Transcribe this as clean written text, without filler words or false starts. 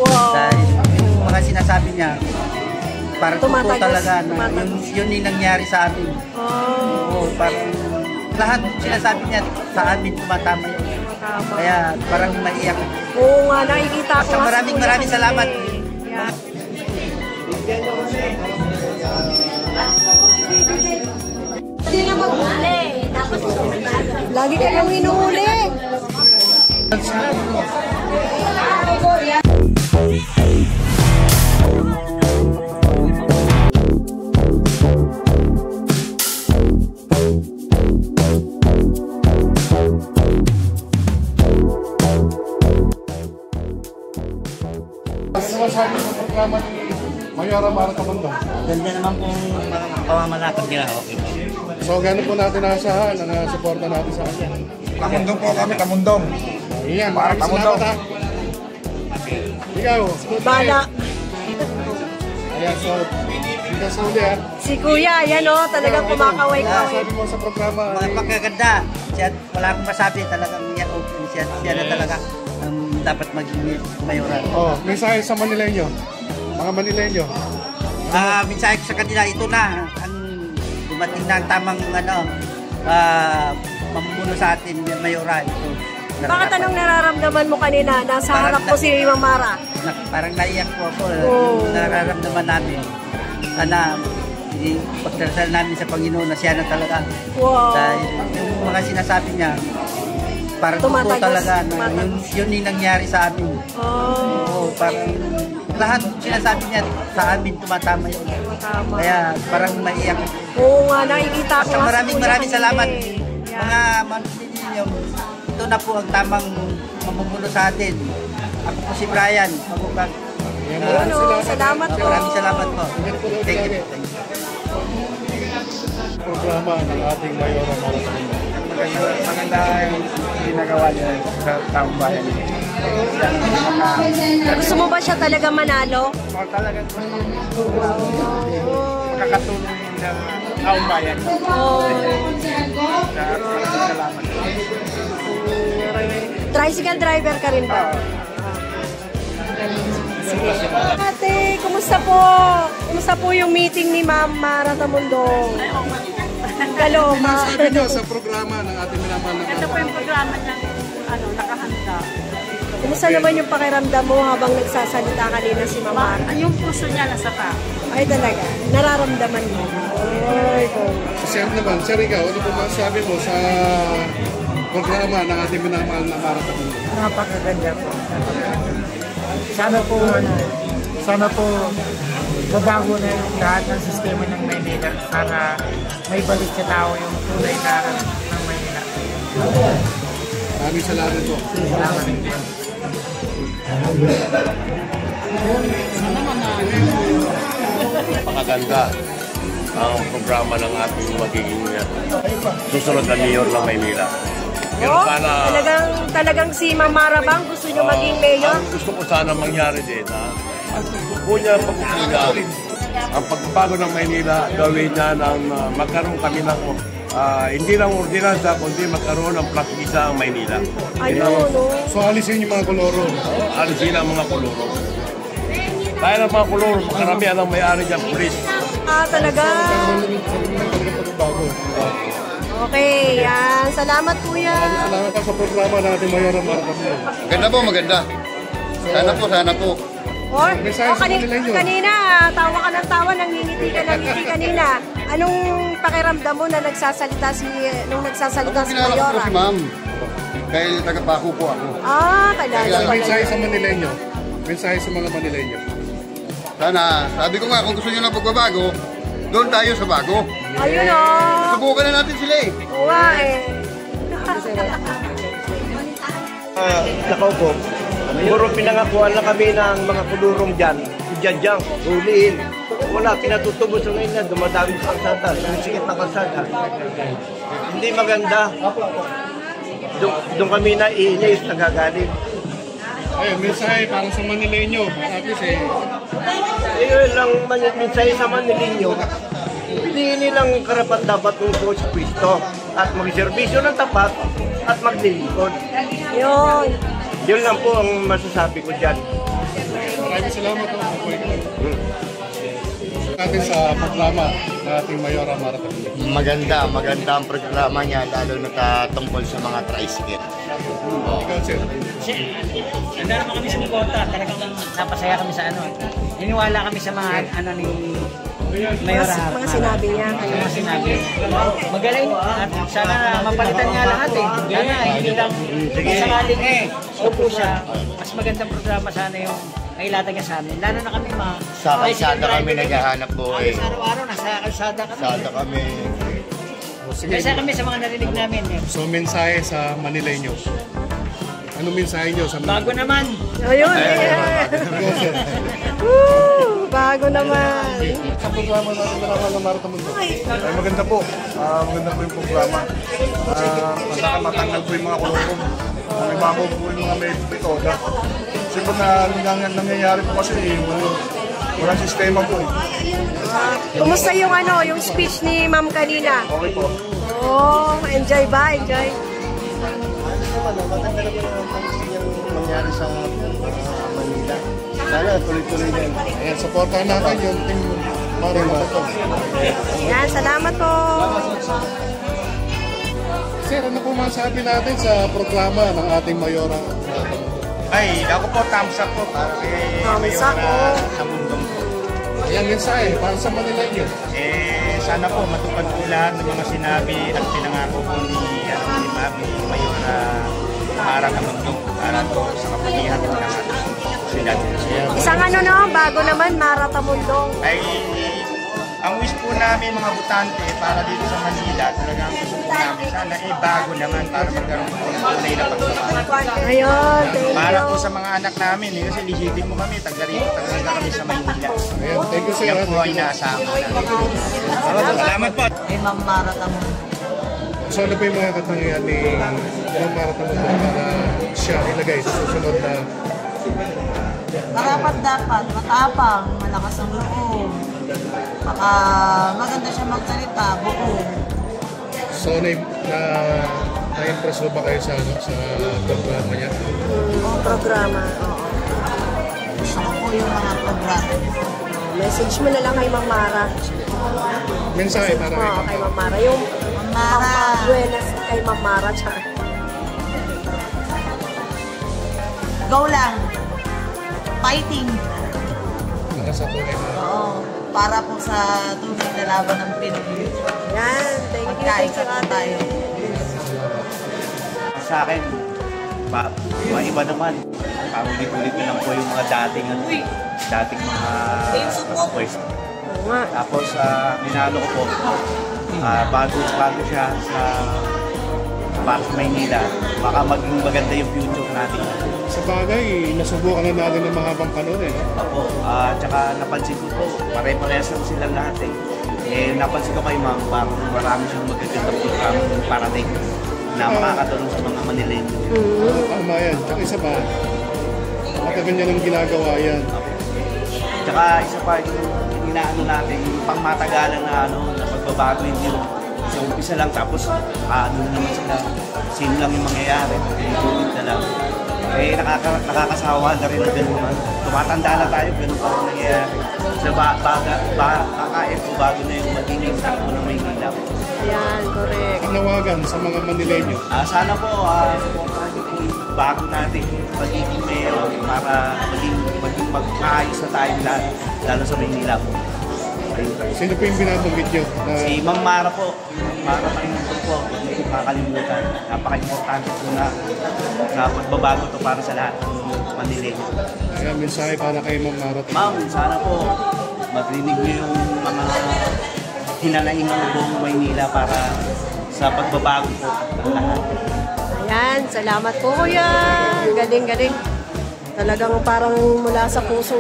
Wow. Dahil yung mga sinasabi niya, parang totoo talaga na yun yung nangyari sa amin. Oo, parang lahat sinasabi niya sa amin tumatama yun. Kaya parang maiyak. Oo nga, nakikita ko. Maraming salamat. Lagi kayong inuuli. Ano masabi sa programa ni Mayora Mara Tamundong? Ganda naman pong pamamalakad nila. Okay po. So gano'n po natin naasahan na suporta natin sa kanya. Tamundong po kami, Tamundong. Iyan, maraming salamat ha. Ikaw, Bala. ayan, so, ikaw sa uli ha. Si Kuya, yan o, talagang kumakaway-kaway. Sabi mo sa programa. Mga pagkaganda, siya, wala akong masabi talagang siya na talaga dapat maging mayoral. Oh, mensahe sa Manileño. Mga Manileño. Mensahe ko sa kanila, ito na ang dumating na ang tamang mamumuno sa atin, mayoral. Bakit anong nararamdaman mo kanina? Nasa harap ko si Imang Mara. Parang naiyak po ako. Yung nararamdaman namin. Sana pagdarasal namin sa Panginoon na siya na talaga. Wow. Dahil yung mga sinasabi niya, parang totoo talaga na yun yung nangyari sa amin. Oo, parang lahat sinasabi niya sa amin tumatama yun. Kaya parang maiyak. Oo nga, nakikita ko. Maraming salamat. Mga manlilinyo, ito na po ang tamang mamumuno sa atin. Ako po si Brian. Salamat po. Maraming salamat po. Thank you. Programa ng ating Mayora Mara Tamundong. Maganda yung ginagawa niya sa taong bayan. Gusto mo ba siya talaga manalo? Talagang makakatulong sa taong bayan. Salamat. Tricycle driver ka rin ba? Ate, kumusta po? Kumusta po yung meeting ni Ma'am Mara Tamundong? Kaloma. Sabi niyo sa programa ng ating minamahal na Ito po yung programa ng nakahanda. Kumusta naman yung pakiramdam mo habang nagsasalita kanina si Ma'am Mara? Yung puso niya nasa tao. Ay talaga, nararamdaman mo. Ay, Sir naman, Sir ikaw, ano po masasabi mo sa programa ng ating minamahal na Mara Tamundong? Napakaganda po. Sana po babago na yung lahat ng sistema ng Maynila para may balik sa tao yung tunay na ng Maynila. Maraming salamat po. Salamat. Napakaganda ang programa ng ating magiging susunod na mayor ng Maynila. Pero sana, talagang si Ma'am Mara bang gusto nyo maging mayor? ang gusto ko sana mangyari din ang gusto niya pagpupila ang pagbabago ng Maynila, gawin niya ng magkaroon kami ng hindi lang ordinansa kundi magkaroon ng plasmisa ang Maynila. Ayun, no? So alisin yung mga koloro. Alisin ang mga koloro. Dahil ang mga koloro, karamihan ang may-ari dyan, pulis. Talaga. Bago. Okay, yan. Salamat, Kuya. Salamat pa sa programa ng ating Mayora Mara Tamundong. Maganda po, maganda. Sana po. Kanina, tawa ka ng tawa, nangingiti ka ng ngiti kanina. Anong pakiramdam mo na nagsasalita si Mayora? Si Ma'am. Kaya taga-Paco po ako. Talaga. Mensahe sa Manileño. Mensahe sa mga Manileño. Sana, sabi ko nga, kung gusto niyo ng pagbabago, doon tayo sa bago. Ayun o. Subukan na natin sila eh. Oo eh. Nakaupo. Puro pinangakuan na kami ng mga kulurong dyan. Diyan, huliin. Wala, pinatutubos ngayon na dumadami sa kalsada. Sumisikip na kalsada. Hindi maganda. Doon kami na iinayos nagagaling. Ayun, mensahe para sa Manileño. At least Ayun lang mensahe sa Manileño. Piliin nilang karapat dapat ng pwesto at magserbisyo ng tapat at maglilingkod. Yun. Yun lang po ang masasabi ko dyan. salamat po. Natin sa programa ng ating Mayora Mara Tamundo. Maganda ang programa niya, lalo na tungkol sa mga tricycle. Ikaw, sir. Handa naman kami sumuporta. Talagang napasaya kami sa ano. Niniwala kami sa mga ano ni Mayora. Mga sinabi niya. Mga sinabi. Magaling. At sana mapalitan niya lahat eh. Sana hindi lang sakaling upo siya. Mas magandang programa sana yung nailatag niya sa amin. Lalo na kami Sa kalsada kami naghahanap buhay. Araw-araw nasa kalsada kami. Kalsada kami. Kasi kami sa mga narinig namin eh. So, mensahe sa Manileños. Anong mensahe nyo sa mga... Bago naman. Ayun. Woo! Bago naman. Sa programa natin ng Mara Tamundo. Ay, maganda po. Maganda po yung programa. Matanggal po yung mga kulong. May bago po yung mga may metoda. Kasi po nangyayari po kasi walang sistema po eh. Kumusta yung yung speech ni Ma'am kanina? Okay po. Oh, enjoy ba? Enjoy? Maganda naman ang mangyari sa Manila. Sana tuloy-tuloy na. Ayan, supportahan natin yung team Mara Tamundo. Yan, salamat po. Sir, ano po masabi natin sa programa ng ating Mayora? Ay, ako po, thumbs up po para kay Mayora Tamundong po. Ayan, mensahe para sa Manileños. Sana po matupad po lahat ng mga sinabi at pinangako po ni Mami Mayora Mara Tamundong para po sa kapalihan po ng ating sila. Isang bago naman, Mara Tamundong. Ay, ang wish po namin mga butante para dito sa Manila, talagang gusto po namin sana bago naman para magkaroon po ng tunay na pagbabago. Ayun, thank you. Para po sa mga anak namin, kasi legit mo kami, taga kami sa Maynila. Ayan, thank you sir. Yan po ay inaasahan namin. Salamat po. Kay Ma'am Mara Tamundo. So ano pa yung mga katangian ni Ma'am Mara Tamundo para siya ilagay sa susunod na... Dapat matapang, malakas ang loob. Maganda siya magsalita, buo. So na-impress ba kayo sa programa niya? Programa, oo. Gusto ko po yung mga programa. Message mo na lang kay Ma'am Mara. Mensahe para kay Kay Ma'am Mara. Yung buenas kay Ma'am Mara. Go lang. Fighting. Sa tunay na. Oo. Para po sa tunay na laban ng Pinoy. Yan, thank you. Magkaisa po tayo. Sa akin, iba naman. Paulit-ulit na lang po yung mga dating mga pwesto. Tapos, minalo ko po, bago siya sa Maynila, baka maging maganda yung future natin. Sa bagay, nasubukan na natin ng mahabang panahon eh. Opo, tsaka napansin ko po, pare-parehas lang silang lahat eh. Napansin ko kay Ma'am, parang marami siyang magagandang programa ng parating na makakatulong sa mga Manileños. Tama yan. Tsaka isa pa, matagal niya nang ginagawa yan. Tsaka isa pa, yung inaano natin, yung pangmatagalan na na pagbabago hindi sa umpisa lang, tapos naman sila, sino lang yung mangyayari, ulit na lang. Nakakasawa na rin na gano'n. Tumatanda na tayo, gano'n pa rin nangyayari. So, kakain po bago na yung magiging takbo ng Maynila. Yan, correct. Panawagan sa mga Manileños. Sana po, bago natin magiging mayor para maging mag-ayos na tayo lahat, lalo sa Maynila po. Sino po yung binabanggit nyo? Si Ma'am Mara po. Mara Tamundong po. Hindi makakalimutan. Napaka-importante po na pagbabago to para sa lahat ng Manileños. Ayan, mensahe para kay Ma'am Mara. Ma'am, sana po marinig niyo yung mga hinanaing ng buong Maynila para sa pagbabago po ng lahat. Ayan, salamat po kuya. Galing. Talagang parang mula sa puso